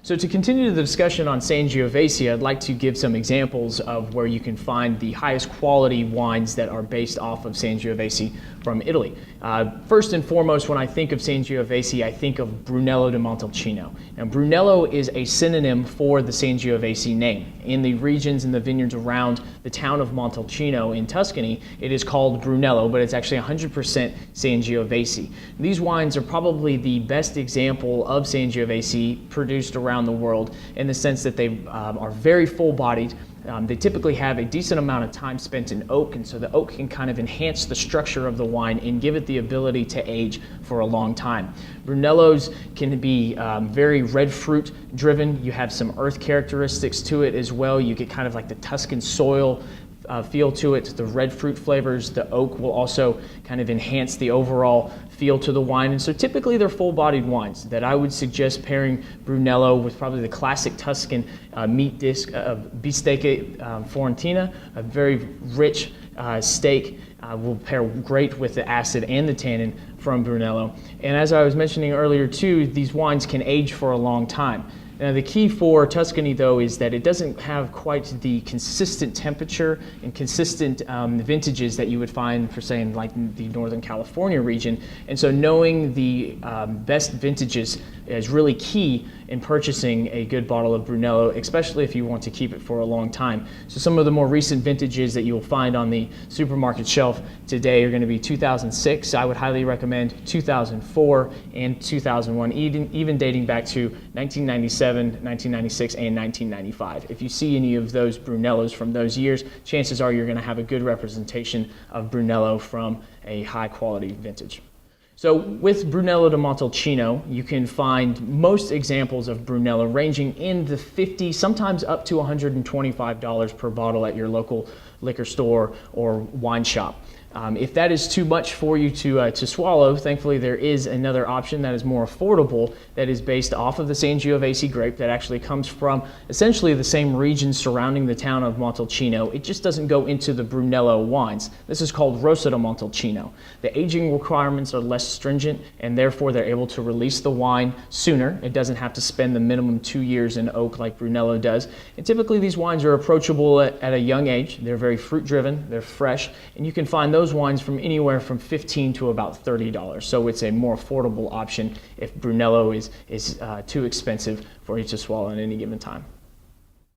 So to continue the discussion on Sangiovese, I'd like to give some examples of where you can find the highest quality wines that are based off of Sangiovese from Italy. First and foremost, when I think of Sangiovese, I think of Brunello di Montalcino. Now, Brunello is a synonym for the Sangiovese name. In the regions and the vineyards around the town of Montalcino in Tuscany, it is called Brunello, but it's actually 100% Sangiovese. These wines are probably the best example of Sangiovese produced around the world, in the sense that they are very full-bodied. They typically have a decent amount of time spent in oak, and so the oak can kind of enhance the structure of the wine and give it the ability to age for a long time. Brunellos can be very red fruit driven. You have some earth characteristics to it as well. You get kind of like the Tuscan soil feel to it, the red fruit flavors. The oak will also kind of enhance the overall feel to the wine, and so typically they're full-bodied wines that I would suggest pairing Brunello with probably the classic Tuscan meat disc of bistecca fiorentina, a very rich steak. Will pair great with the acid and the tannin from Brunello. And as I was mentioning earlier too, these wines can age for a long time. Now, the key for Tuscany, though, is that it doesn't have quite the consistent temperature and consistent vintages that you would find, for say, in like the Northern California region. And so knowing the best vintages is really key in purchasing a good bottle of Brunello, especially if you want to keep it for a long time. So some of the more recent vintages that you will find on the supermarket shelf today are going to be 2006. I would highly recommend 2004 and 2001, even dating back to 1997. 1996 and 1995. If you see any of those Brunellos from those years, chances are you're going to have a good representation of Brunello from a high quality vintage. So with Brunello di Montalcino, you can find most examples of Brunello ranging in the $50, sometimes up to $125 per bottle at your local liquor store or wine shop. If that is too much for you to swallow, thankfully there is another option that is more affordable, that is based off of the Sangiovese grape, that actually comes from essentially the same region surrounding the town of Montalcino. It just doesn't go into the Brunello wines. This is called Rosso di Montalcino. The aging requirements are less stringent, and therefore they're able to release the wine sooner. It doesn't have to spend the minimum 2 years in oak like Brunello does. And typically these wines are approachable at a young age. They're very fruit driven, they're fresh, and you can find those wines from anywhere from $15 to about $30. So it's a more affordable option if Brunello is too expensive for you to swallow at any given time.